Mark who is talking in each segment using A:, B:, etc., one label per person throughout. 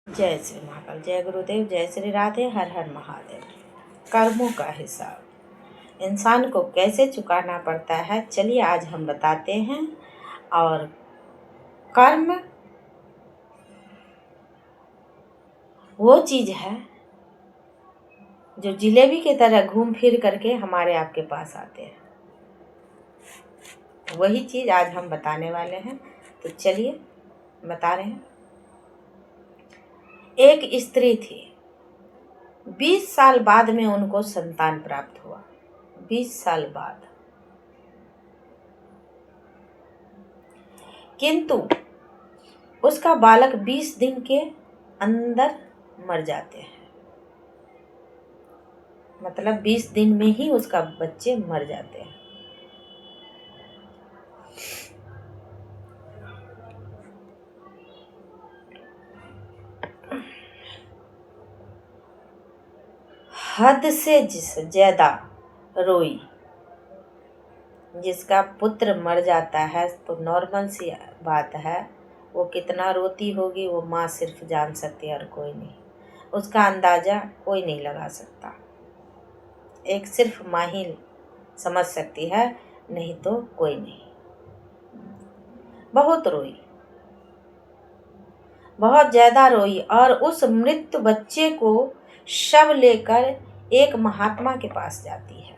A: जय श्री महाकाल, जय गुरुदेव, जय श्री राधे, हर हर महादेव। कर्मों का हिसाब इंसान को कैसे चुकाना पड़ता है, चलिए आज हम बताते हैं। और कर्म वो चीज़ है जो जिलेबी की तरह घूम फिर करके हमारे आपके पास आते हैं। वही चीज़ आज हम बताने वाले हैं, तो चलिए बता रहे हैं। एक स्त्री थी, 20 साल बाद में उनको संतान प्राप्त हुआ। 20 साल बाद, किंतु उसका बालक 20 दिन के अंदर मर जाते हैं। मतलब 20 दिन में ही उसका बच्चे मर जाते हैं। हद से ज्यादा रोई। जिसका पुत्र मर जाता है तो नॉर्मल सी बात है, वो कितना रोती होगी वो माँ सिर्फ जान सकती है और कोई नहीं। उसका अंदाज़ा कोई नहीं लगा सकता, एक सिर्फ माँ ही समझ सकती है, नहीं तो कोई नहीं। बहुत रोई, बहुत ज़्यादा रोई और उस मृत बच्चे को शव लेकर एक महात्मा के पास जाती है।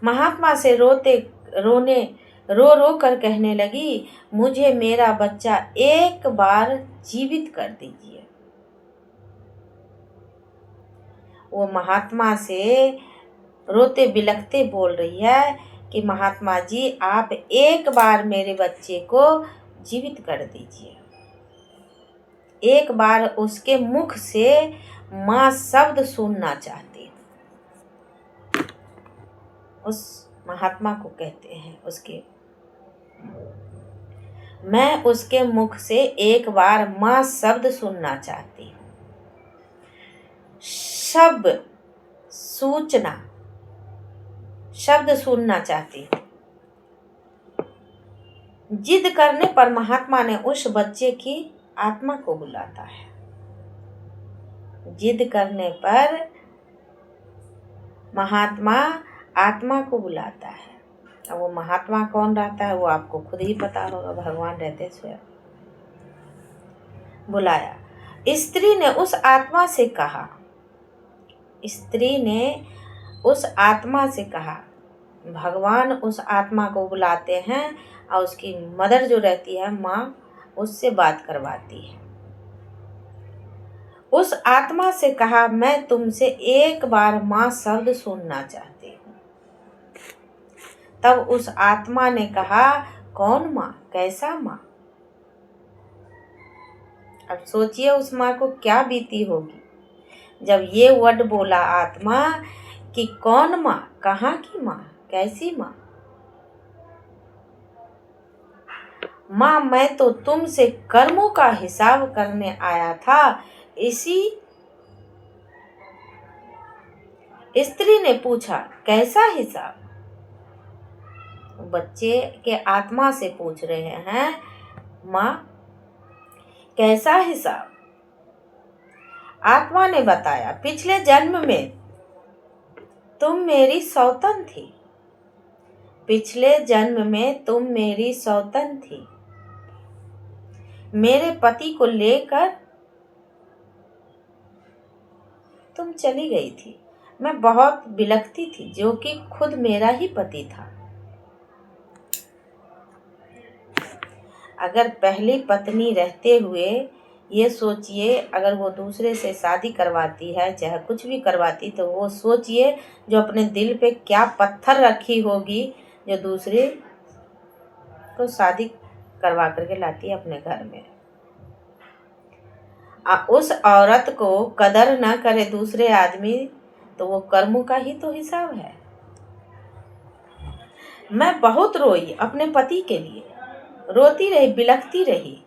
A: महात्मा से रो रो कर कहने लगी, मुझे मेरा बच्चा एक बार जीवित कर दीजिए। वो महात्मा से रोते बिलखते बोल रही है कि महात्मा जी, आप एक बार मेरे बच्चे को जीवित कर दीजिए। एक बार उसके मुख से माँ शब्द सुनना चाहती हूँ। उस महात्मा को कहते हैं मैं उसके मुख से एक बार माँ शब्द सुनना चाहती हूँ। शब्द सुनना चाहती हूँ। जिद करने पर महात्मा ने उस बच्चे की आत्मा को बुलाता है। जिद करने पर महात्मा आत्मा को बुलाता है। अब वो महात्मा कौन रहता है वो आपको खुद ही पता होगा, भगवान रहते स्वयं। बुलाया। स्त्री ने उस आत्मा से कहा, भगवान उस आत्मा को बुलाते हैं और उसकी मदर जो रहती है माँ, उससे बात करवाती है। उस आत्मा से कहा, मैं तुमसे एक बार माँ शब्द सुनना चाहती हूँ। तब उस आत्मा ने कहा, कौन माँ, कैसा माँ? अब सोचिए उस माँ को क्या बीती होगी जब ये वर्ड बोला आत्मा कि कौन माँ, कहाँ की माँ, कैसी माँ? माँ, मैं तो तुमसे कर्मों का हिसाब करने आया था। इसी स्त्री ने पूछा, कैसा हिसाब? बच्चे के आत्मा से पूछ रहे हैं, माँ कैसा हिसाब? आत्मा ने बताया, पिछले जन्म में तुम मेरी सौतन थी। पिछले जन्म में तुम मेरी सौतन थी। मेरे पति को लेकर तुम चली गई थी। मैं बहुत बिलखती थी, जो कि खुद मेरा ही पति था। अगर पहली पत्नी रहते हुए ये सोचिए, अगर वो दूसरे से शादी करवाती है, चाहे कुछ भी करवाती, तो वो सोचिए जो अपने दिल पे क्या पत्थर रखी होगी, जो दूसरे को शादी करवा करके लाती है अपने घर में। उस औरत को कदर न करे दूसरे आदमी, तो वो कर्मों का ही तो हिसाब है। मैं बहुत रोई अपने पति के लिए, रोती रही, बिलखती रही,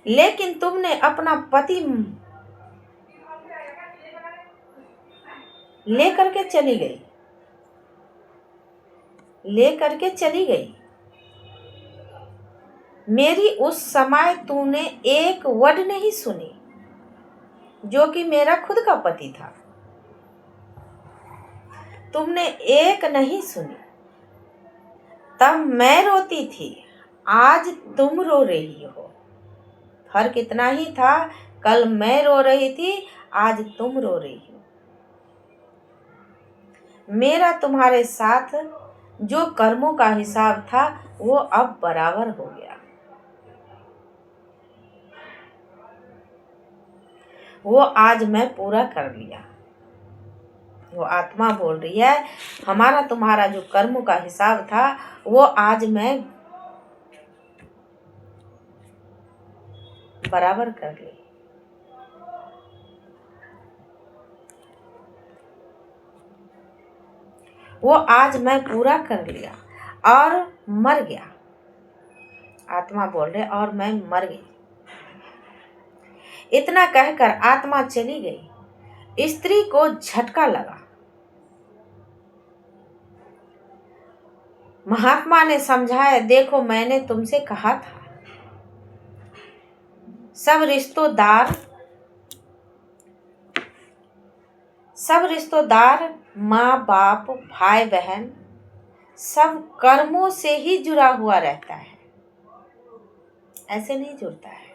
A: लेकिन तुमने अपना पति लेकर के चली गई। मेरी उस समय तूने एक वर्ड नहीं सुनी, जो कि मेरा खुद का पति था। तुमने एक नहीं सुनी। तब मैं रोती थी, आज तुम रो रही हो। फर्क इतना ही था, कल मैं रो रही थी, आज तुम रो रही हो। मेरा तुम्हारे साथ जो कर्मों का हिसाब था वो अब बराबर हो गया। वो आज मैं पूरा कर लिया। वो आत्मा बोल रही है, हमारा तुम्हारा जो कर्मों का हिसाब था वो आज मैं बराबर कर ली। वो आज मैं पूरा कर लिया और मर गया। आत्मा बोल रहे और मैं मर गई। इतना कहकर आत्मा चली गई। स्त्री को झटका लगा। महात्मा ने समझाया, देखो मैंने तुमसे कहा था, सब रिश्तेदार माँ बाप भाई बहन सब कर्मों से ही जुड़ा हुआ रहता है, ऐसे नहीं जुड़ता है।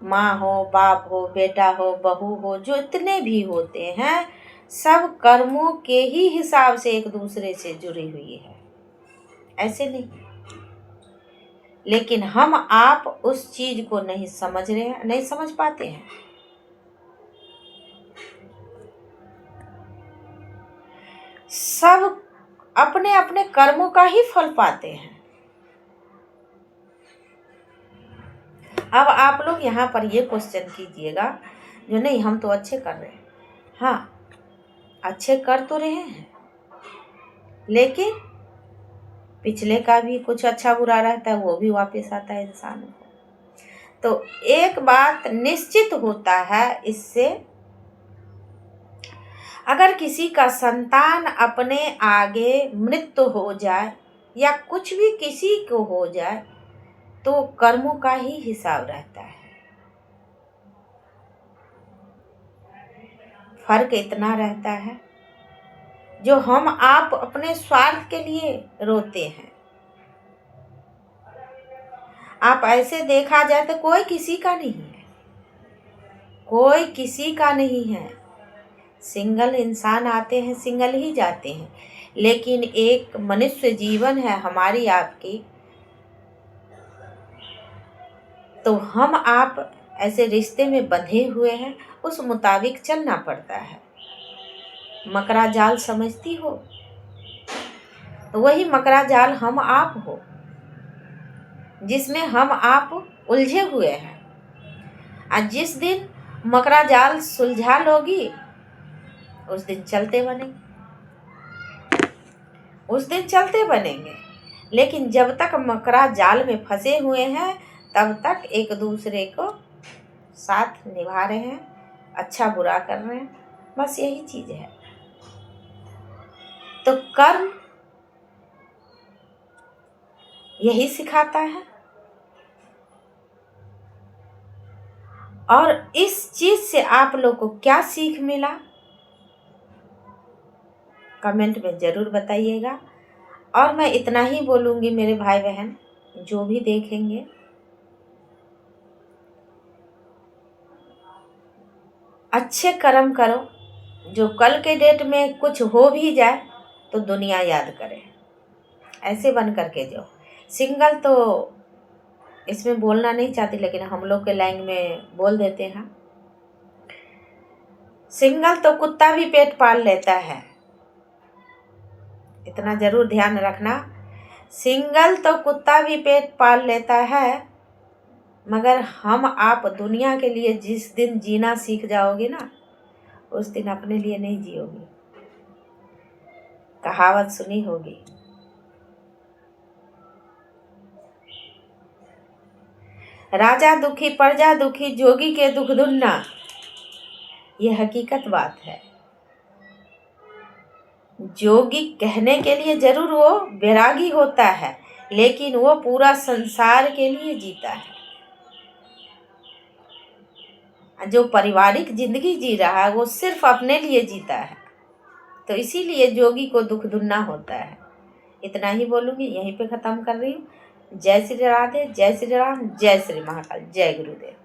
A: माँ हो, बाप हो, बेटा हो, बहू हो, जो इतने भी होते हैं सब कर्मों के ही हिसाब से एक दूसरे से जुड़ी हुई है, ऐसे नहीं। लेकिन हम आप उस चीज को नहीं समझ रहे हैं, नहीं समझ पाते हैं। सब अपने अपने कर्मों का ही फल पाते हैं। अब आप लोग यहाँ पर ये क्वेश्चन कीजिएगा, जो नहीं हम तो अच्छे कर रहे हैं। हाँ, अच्छे कर तो रहे हैं, लेकिन पिछले का भी कुछ अच्छा बुरा रहता है, वो भी वापस आता है इंसान को। तो एक बात निश्चित होता है इससे, अगर किसी का संतान अपने आगे मृत्यु हो जाए या कुछ भी किसी को हो जाए तो कर्मों का ही हिसाब रहता है। फर्क इतना रहता है, जो हम आप अपने स्वार्थ के लिए रोते हैं। आप ऐसे देखा जाए तो कोई किसी का नहीं है, कोई किसी का नहीं है। सिंगल इंसान आते हैं, सिंगल ही जाते हैं, लेकिन एक मनुष्य जीवन है हमारी आपकी, तो हम आप ऐसे रिश्ते में बंधे हुए हैं, उस मुताबिक चलना पड़ता है। मकरा जाल समझती हो, तो वही मकरा जाल हम आप हो, जिसमें हम आप उलझे हुए हैं। और जिस दिन मकरा जाल सुलझा लोगी उस दिन चलते बनेंगे, उस दिन चलते बनेंगे। लेकिन जब तक मकरा जाल में फंसे हुए हैं तब तक एक दूसरे को साथ निभा रहे हैं, अच्छा बुरा कर रहे हैं, बस यही चीज है। तो कर्म यही सिखाता है। और इस चीज से आप लोग को क्या सीख मिला, कमेंट में जरूर बताइएगा। और मैं इतना ही बोलूंगी मेरे भाई बहन जो भी देखेंगे, अच्छे कर्म करो, जो कल के डेट में कुछ हो भी जाए तो दुनिया याद करे, ऐसे बन करके जो सिंगल तो इसमें बोलना नहीं चाहती, लेकिन हम लोग के लैंग्वेज में बोल देते हैं। सिंगल तो कुत्ता भी पेट पाल लेता है, इतना जरूर ध्यान रखना। सिंगल तो कुत्ता भी पेट पाल लेता है, मगर हम आप दुनिया के लिए जिस दिन जीना सीख जाओगे ना, उस दिन अपने लिए नहीं जियोगी। कहावत सुनी होगी, राजा दुखी प्रजा दुखी, जोगी के दुख दुन्ना। ये हकीकत बात है। जोगी कहने के लिए जरूर वो बैरागी होता है, लेकिन वो पूरा संसार के लिए जीता है। जो पारिवारिक जिंदगी जी रहा है वो सिर्फ अपने लिए जीता है। तो इसीलिए जोगी को दुख दुगना होता है। इतना ही बोलूँगी, यहीं पे ख़त्म कर रही हूँ। जय श्री राधे, जय श्री राम, जय श्री महाकाल, जय गुरुदेव।